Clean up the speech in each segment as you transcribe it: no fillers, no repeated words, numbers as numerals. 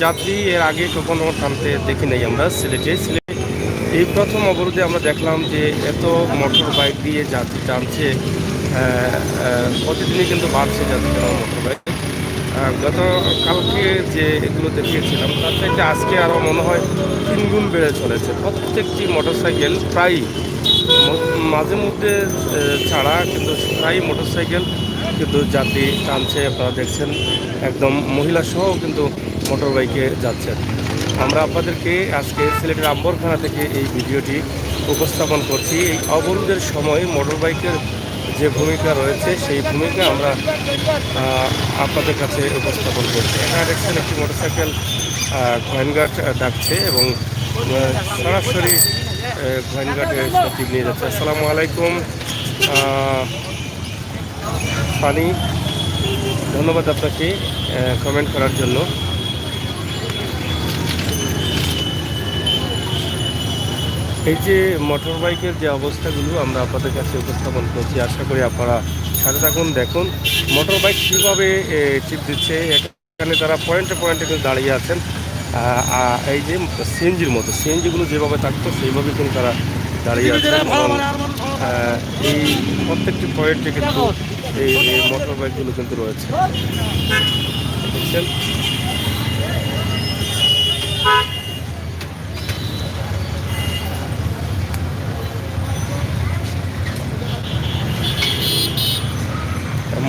যাত্রী এর আগে কখনো টানতে দেখি নাই আমরা সিলেটে। এই প্রথম অবরোধে আমরা দেখলাম যে এত মোটর বাইক দিয়ে যাত্রী টানছে। প্রতিদিনই কিন্তু বাড়ছে যাত্রী টানা মোটর বাইক। গতকালকে যে এগুলো দেখিয়েছিলাম তার থেকে আজকে আরও মনে হয় 3 গুণ বেড়ে চলেছে। প্রত্যেকটি মোটরসাইকেল প্রায় মাঝে মধ্যে ছাড়া কিন্তু প্রায় মোটরসাইকেল কিন্তু যাত্রী টানছে। আপনারা দেখছেন একদম মহিলা সহ কিন্তু মোটর বাইকে যাচ্ছেন। আমরা আপনাদেরকে আজকে সিলেটের আম্বরখানা থেকে এই ভিডিওটি উপস্থাপন করছি। এই অবরোধের সময় মোটর বাইকের যে ভূমিকা রয়েছে সেই ভূমিকা আমরা আপনাদের কাছে উপস্থাপন করছি। এখানে দেখছেন একটি মোটরসাইকেল গোয়েনঘাট ডাকছে এবং সরাসরি গোয়েনঘাটে সচিব নিয়ে যাচ্ছে। আসসালামু আলাইকুম ফানি, ধন্যবাদ আপনাকে কমেন্ট করার জন্য। এই যে মোটর বাইকের যে অবস্থাগুলো আমরা আপনাদের কাছে উপস্থাপন করছি, আশা করি আপনারা সাথে থাকুন। দেখুন মোটর বাইক কীভাবে চিপ দিচ্ছে। এখানে তারা পয়েন্টে পয়েন্টে কিন্তু দাঁড়িয়ে আছেন। এই যে সিএনজিগুলো যেভাবে থাকতো সেইভাবে কিন্তু তারা দাঁড়িয়ে আছেন এবং এই প্রত্যেকটি পয়েন্টে কিন্তু এই মোটর বাইকগুলো কিন্তু রয়েছে, বুঝছেন।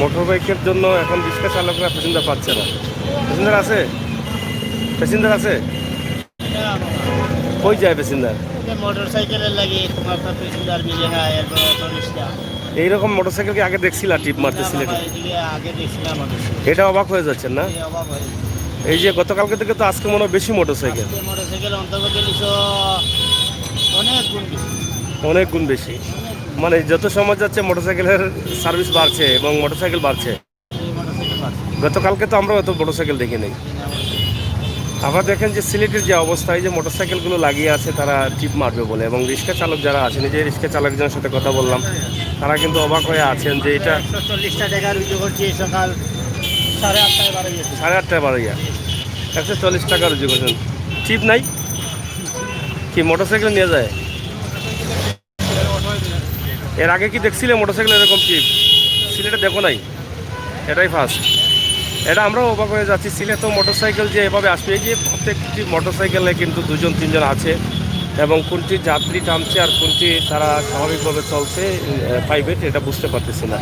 মোটর বাইকের জন্য এখন রিক্সা চালকরা প্যাসেঞ্জার পাচ্ছে না। প্যাসেঞ্জার আছে, প্যাসেঞ্জার আছে, কই যায় প্যাসেঞ্জার? মোটরসাইকেলের লাগে তোমার প্যাসেঞ্জার মিলে না, এরপর অটো রিক্সা। এইরকম মোটরসাইকেলকে আগে দেখছিলা টিপ মারতেছিল? আগে দেখছিলাম। এটা অবাক হয়ে যাচ্ছেন না? অবাক হয়। এই যে গতকালকে থেকে তো আজকে মনে হয় বেশি মোটরসাইকেল অন্তর্গত অনেক গুণ বেশি। মানে যত সময় যাচ্ছে মোটরসাইকেলের সার্ভিস বাড়ছে এবং মোটরসাইকেল বাড়ছে। গতকালকে তো আমরা অত মোটরসাইকেল দেখি নেই। আপনারা দেখেন যে সিলেটের যে অবস্থায় যে মোটরসাইকেলগুলো লাগিয়ে আছে তারা টিপ মারবে বলে, এবং রিক্সা চালক যারা আছেন, এই যে রিক্সা চালকজনের সাথে কথা বললাম, তারা কিন্তু অবাক হয়ে আছেন যে এটা 140 টাকা রুজু করছি সকাল 8:30টায় বাড়িয়া 140 টাকা রুজু করছেন। টিপ নাই কি মোটরসাইকেল নিয়ে যায়? এর আগে কি দেখছিলে মোটরসাইকেল এরকম টিপ? সিলেটে দেখো নাই, এটাই ফার্স্ট। এটা আমরাও অবাক হয়ে যাচ্ছি। সিলেট তো মোটরসাইকেল যে এভাবে আসবে, এই যে প্রত্যেকটি মোটরসাইকেলে কিন্তু 2-3 জন আছে এবং কোনটি যাত্রী টানছে আর কোনটি তারা স্বাভাবিকভাবে চলছে প্রাইভেট, এটা বুঝতে পারতেছি না।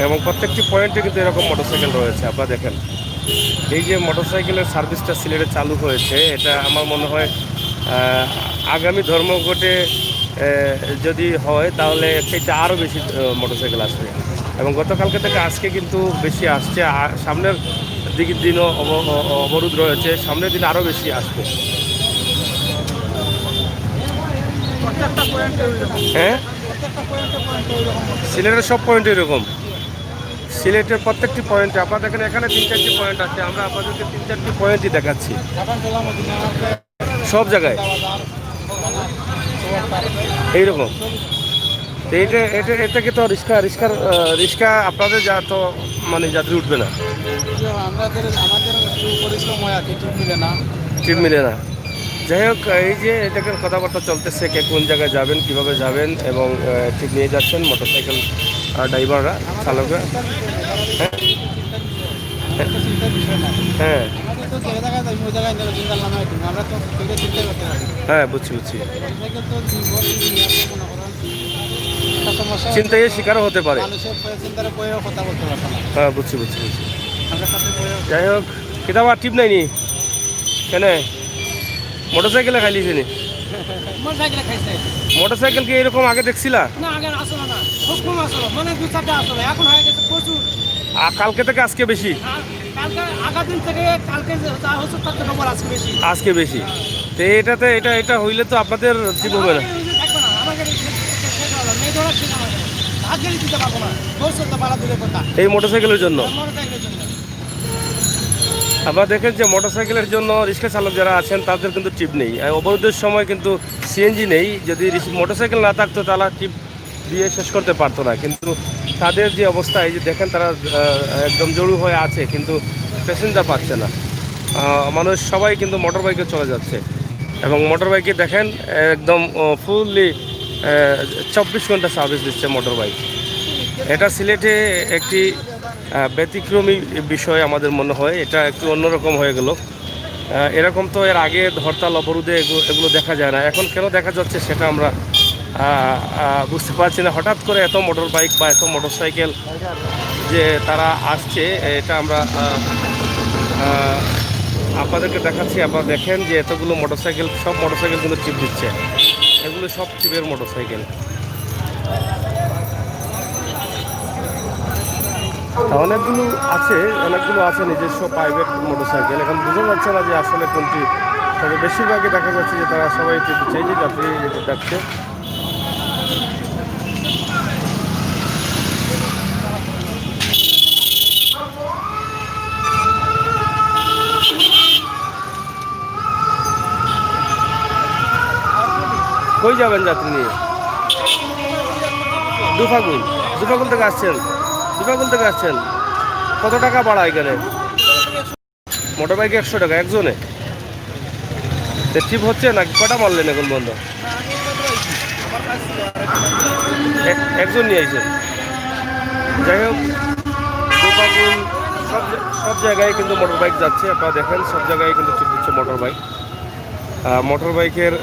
এবং প্রত্যেকটি পয়েন্টে কিন্তু এরকম মোটরসাইকেল রয়েছে। আপনারা দেখেন এই যে মোটরসাইকেলের সার্ভিসটা সিলেটে চালু হয়েছে, এটা আমার মনে হয় আগামী ধর্মঘটে যদি হয় তাহলে সেটা আরও বেশি মোটরসাইকেল আসবে। এবং গতকালকে থেকে আজকে কিন্তু বেশি আসছে। সামনের দিনও অবরোধ রয়েছে, সামনের দিন আরও বেশি আসবে। হ্যাঁ, সিলেটের সব পয়েন্ট এরকম। সিলেটের প্রত্যেকটি পয়েন্টে আপনারা দেখেন এখানে 3-4টি পয়েন্ট আছে। আমরা আপনাদেরকে 3-4টি পয়েন্টই দেখাচ্ছি সব জায়গায় এইরকম। এইটা এটা এটাকে তো রিক্সা আপনাদের যা তো মানে যাত্রী উঠবে না, ঠিক মিলে না। যাই হোক, এই যে এটাকে কথাবার্তা চলতেছে কে কোন জায়গায় যাবেন, কিভাবে যাবেন, এবং ঠিক নিয়ে যাচ্ছেন মোটরসাইকেল ড্রাইভাররা, চালকরা। হ্যাঁ হ্যাঁ, বুঝছি। চিন্তায় শিকারও হতে পারে। হ্যাঁ, বুঝছি। যাই হোক, কিতাব আর টিপ নাইনি কেন মোটরসাইকেলে খাইলিছে নি? মোটরসাইকেল কি এরকম আগে দেখছিলা? কালকে থেকে আজকে বেশি? আজকে বেশি। তো এটা হইলে তো আপনাদের ঠিক হবে না। এই মোটরসাইকেলের জন্য আপনারা দেখেন যে মোটরসাইকেলের জন্য রিক্সা চালক যারা আছেন তাদের কিন্তু টিপ নেই। অবরোধের সময় কিন্তু সিএনজি নেই। যদি মোটরসাইকেল না থাকতো তারা টিপ দিয়ে শেষ করতে পারতো না। কিন্তু তাদের যে অবস্থা, এই যে দেখেন তারা একদম জড়ো হয়ে আছে কিন্তু প্যাসেঞ্জার পাচ্ছে না। মানুষ সবাই কিন্তু মোটর বাইকে চলে যাচ্ছে এবং মোটর বাইকে দেখেন একদম ফুললি 24 ঘন্টা সার্ভিস দিচ্ছে মোটর বাইক। এটা সিলেটে একটি ব্যতিক্রমী বিষয় আমাদের মনে হয়, এটা একটু অন্যরকম হয়ে গেল। এরকম তো এর আগে হরতাল অবরোধে এগুলো দেখা যায় না, এখন কেন দেখা যাচ্ছে সেটা আমরা বুঝতে পারছি না। হঠাৎ করে এত মোটর বাইক বা এত মোটর সাইকেল যে তারা আসছে, এটা আমরা আপনাদেরকে দেখাচ্ছি। আপনারা দেখেন যে এতগুলো মোটরসাইকেল, সব মোটরসাইকেল কিন্তু চিপ দিচ্ছে, এগুলো সব চিপের মোটরসাইকেল। অনেকগুলো আছে নিজস্ব প্রাইভেট মোটরসাইকেল। এখন বুঝা যাচ্ছে না যে আসলে কোনটি, তবে বেশিরভাগই দেখা যাচ্ছে যে তারা সবাই চিপ দিচ্ছে। এই যে যাত্রী যাচ্ছে, কই যাবেন যাত্রী নিয়ে? দুফাগুল থেকে আসছেন? থেকে আসছেন। কত টাকা ভাড়া এখানে? মোটর বাইকে 100 টাকা একজনে। ট্রিপ হচ্ছে নাকি? কটা মারলেন এখন বন্ধ? একজন নিয়ে আইছেন। যাই হোক, দুফাগুল সব জায়গায় কিন্তু মোটর বাইক যাচ্ছে। আপনারা দেখেন সব জায়গায় কিন্তু ট্রিপ দিচ্ছে মোটর বাইক। মোটর বাইকের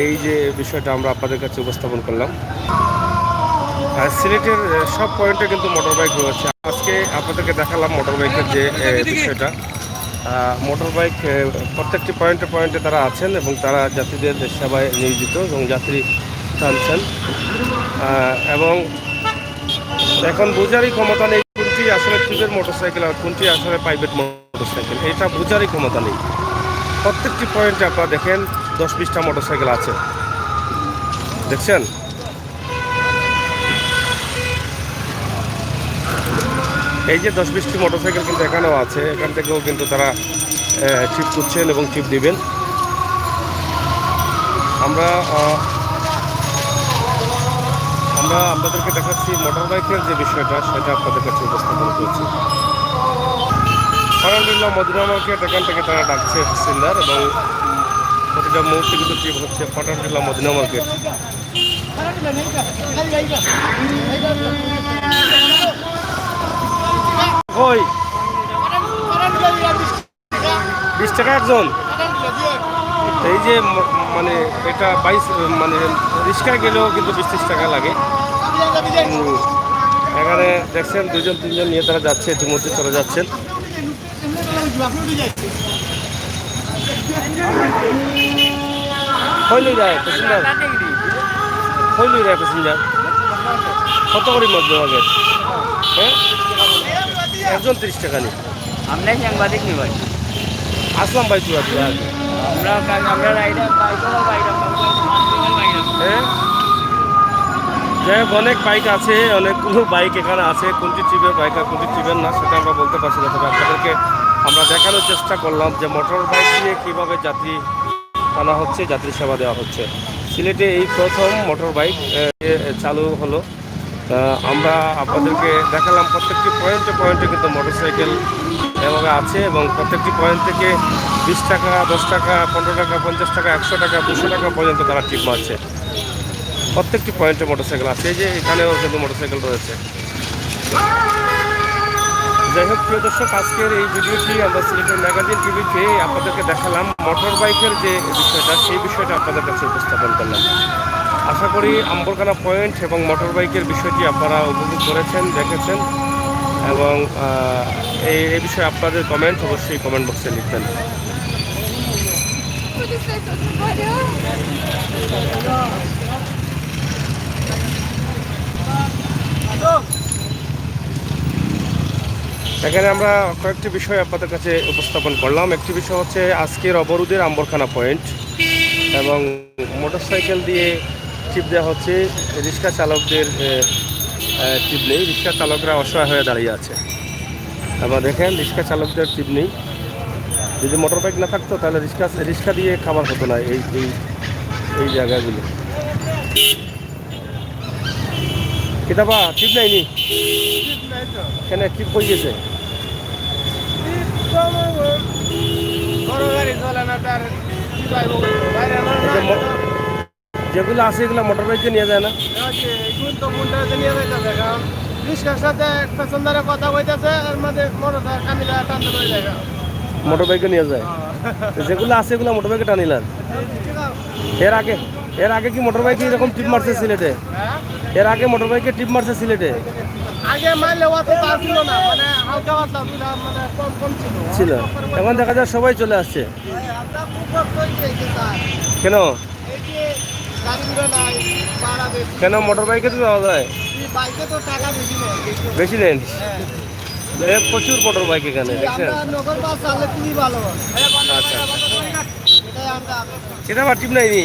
এই যে বিষয়টা আমরা আপনাদের কাছে উপস্থাপন করলাম। সিলেটের সব পয়েন্টে কিন্তু মোটর বাইক রয়েছে। আজকে আপনাদেরকে দেখালাম মোটর বাইকের যে বিষয়টা। মোটর বাইক প্রত্যেকটি পয়েন্টে তারা আছেন এবং তারা যাত্রীদের সেবায় নিয়োজিত এবং যাত্রী টানছেন। এবং এখন বোঝারই ক্ষমতা নেই কোনটি আসলে ট্রিপের মোটরসাইকেল আর কোনটি আসলে প্রাইভেট মোটরসাইকেল, এটা বোঝারই ক্ষমতা নেই। প্রত্যেকটি পয়েন্টে আপনারা দেখেন 10-20টা মোটরসাইকেল আছে, দেখছেন? এই যে 10-20টি মোটরসাইকেল কিন্তু এখানেও আছে, এখান থেকেও কিন্তু তারা চিপ করছেন এবং চিপ দিবেন। আমরা আপনাদেরকে দেখাচ্ছি মোটর বাইকের যে বিষয়টা, সেটা আপনাদের কাছে উপস্থাপন করছি। আলহামদুলিল্লাহ মদিনা মার্কেট, এখান থেকে তারা ডাকছে প্যাসেঞ্জার এবং প্রতিটা মুহূর্তে কিন্তু ট্রিপ হচ্ছে আলহামদুলিল্লাহ মদিনা মার্কেট। ওই 20 টাকা একজন। এই যে মানে এটা 22 মানে রিক্সায় গেলেও কিন্তু 20-30 টাকা লাগে। এখানে দেখছেন 2-3জন নিয়ে তারা যাচ্ছে, ইতিমধ্যে চলে যাচ্ছেন। হইলই যায় প্যাসেঞ্জার, কত করে মধ্যে হবে? হ্যাঁ, একজন 30 টাকা নিই। আমরা সাংবাদিক নি ভাই, আসলাম ভাই, তুই আগে আমরা রাইডার হ্যাঁ। যাই হোক, অনেক বাইক আছে, অনেকগুলো বাইক এখানে আছে। কোনটি ট্রিপের বাইক আর কোনটি ট্রিপের না সেটা আমরা বলতে পারছি না, তবে আপনাদেরকে আমরা দেখানোর চেষ্টা করলাম যে মোটর বাইক দিয়ে কীভাবে যাত্রী আনা হচ্ছে, যাত্রী সেবা দেওয়া হচ্ছে। সিলেটে এই প্রথম মোটর বাইক চালু হলো। আমরা আপনাদেরকে দেখালাম প্রত্যেকটি পয়েন্টে কিন্তু মোটরসাইকেল এভাবে আছে এবং প্রত্যেকটি পয়েন্ট থেকে 20 টাকা, 10 টাকা, 15 টাকা, 50 টাকা, 100 টাকা, 200 টাকা পর্যন্ত তারা টিপ মারছে। প্রত্যেকটি পয়েন্টে মোটরসাইকেল আছে, এই যে এখানেও কিন্তু মোটরসাইকেল রয়েছে। যাই হোক প্রিয় দর্শক, আজকের এই ভিডিওটি আমরা সিলেটের ম্যাগাজিন টিভিতে আপনাদেরকে দেখালাম মোটর বাইকের যে বিষয়টা, সেই বিষয়টা আপনাদের কাছে উপস্থাপন করলাম। আশা করি আম্বরখানা পয়েন্ট এবং মোটর বাইকের বিষয়টি আপনারা উপভোগ করেছেন, দেখেছেন এবং এই বিষয়ে আপনাদের কমেন্ট অবশ্যই কমেন্ট বক্সে লিখবেন। এখানে আমরা কয়েকটি বিষয় আপনাদের কাছে উপস্থাপন করলাম। একটি বিষয় হচ্ছে আজকের অবরোধের আম্বরখানা পয়েন্ট এবং মোটরসাইকেল দিয়ে টিপ দেওয়া হচ্ছে। রিক্সা চালকদের টিপ নেই, রিক্সা চালকরা অসহায় হয়ে দাঁড়িয়ে আছে। আবার দেখেন রিক্সা চালকদের টিপ নেই। যদি মোটর বাইক না থাকতো তাহলে রিক্সা দিয়ে খাবার হতো না এই জায়গাগুলো। কিতাবা টিপ নেয়নি কেন? টিপ হয়ে গেছে। এই যে যেগুলো আছে এগুলো মোটর বাইকে নিয়ে যায় না? মোটর বাইকে নিয়ে যায়। তো যেগুলো আছে এগুলো মোটর বাইকে টানিলেন। এর আগে কি মোটর বাইকে এরকম টিপ মারছে সিলেটে? এর আগে মোটর বাইকে টিপ মারছে সিলেটে? আগে মারলে অত তার ছিল না, মানে হালকা পাতলা ছিল, মানে কম কম ছিল। ছিল, এখন দেখা যায় সবাই চলে আসছে। আমরা খুব কই গেছে স্যার। কেন এই যে গাড়িগুলো নাই, ভাড়া বেশি। কেন মোটর বাইকে তো যাওয়া যায়? এই বাইকে তো টাকা বেশি নেয়। বেশি নেন? হ্যাঁ। প্রচুর মোটর বাইক এখানে দেখছেন। আমরা নগর বাস চাললে খুবই ভালো হয়। আচ্ছা এটাই আমরা সেটা আবার টিপ নাইনি,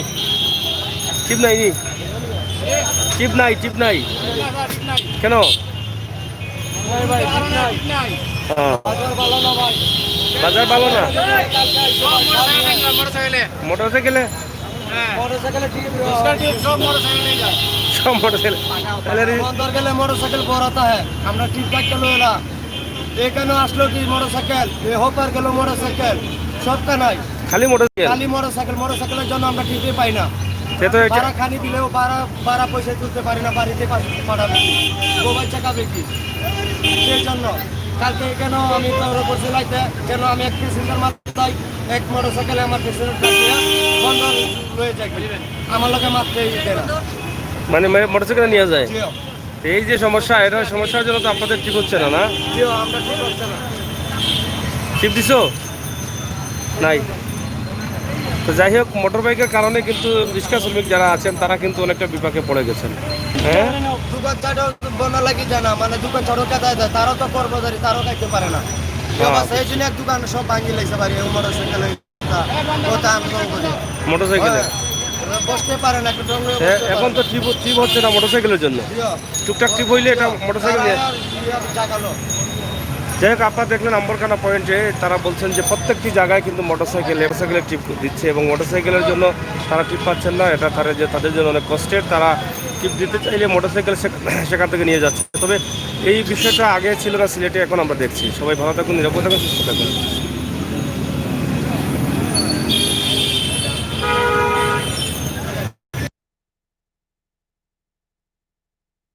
টিপ নাইনি, টিপ নাই, টিপ নাই কেন? হ্যাঁ, বাজার ভালো না মোটর সাইকেলে? সব মোটর সাইকেল তাহলে গেলে মোটরসাইকেল পড়াতে হয়। আমরা টিপ বাইক গেল এলা এখানে আসলো কি মোটরসাইকেল, হোপার গেল মোটরসাইকেল, সবটা নাই, খালি মোটর সাইকেল। খালি মোটরসাইকেল। মোটরসাইকেলের জন্য আমরা টিপে পাই না। সে তো এটা- ভাড়া খানি দিলেও ভাড়া পয়সা তুলতে পারি না, বাড়িতে পাঠাবে মোবাইল চাকাবে কি? সেই জন্য কালকে কেন আমি তোর করছি লাইতে, কেন আমি এক প্যাসেঞ্জার মাত্রাই এক মোটরসাইকেলে আমার প্যাসেঞ্জার বন্ধ হয়ে যায়, আমার লোকে মাত্রাই দেয় না। মানে মোটর সাইকেল নিয়ে যায়। জিও এই যে সমস্যা, এটা সমস্যার জন্য তো আপনাদের ঠিক হচ্ছে না, না? জিও আমরা ঠিক হচ্ছে না। টিপ দিছো নাই? তো যাই হোক, মোটর বাইকের কারণে কিন্তু রিক্সা শ্রমিক যারা আছেন তারা কিন্তু অনেকটা বিপাকে পড়ে গেছেন। হ্যাঁ, দোকান ছাড়াও বনা লাগি যায় না, মানে দোকান ছাড়াও কাটায় যায়, তারাও তো কর্মচারী, তারাও খাইতে পারে না। সেই জন্য এক দোকান সব ভাঙি লাগছে পারি মোটরসাইকেল মোটর সাইকেলে বসতে পারে না, একটু ডঙ্গে এখন তো ট্রিপ ট্রিপ হচ্ছে না মোটর সাইকেলের জন্য। টুকটাক ট্রিপ হইলে এটা মোটর সাইকেল নিয়ে। জাগালো যাই হোক, আপনারা দেখলেন আম্বরখানা পয়েন্টে তারা বলছেন যে প্রত্যেকটি জায়গায় কিন্তু মোটরসাইকেলের ট্রিপ দিচ্ছে এবং মোটরসাইকেলের জন্য তারা ট্রিপ পাচ্ছেন না। এটা তাদের জন্য অনেক কষ্টের। তারা ট্রিপ দিতে চাইলে মোটরসাইকেল সেখান থেকে নিয়ে যাচ্ছে। তবে এই বিষয়টা আগে ছিল না সিলেটে, এখন আমরা দেখছি। সবাই ভালো থাকুন, নিরাপদ থাকুন, সুস্থ থাকুন।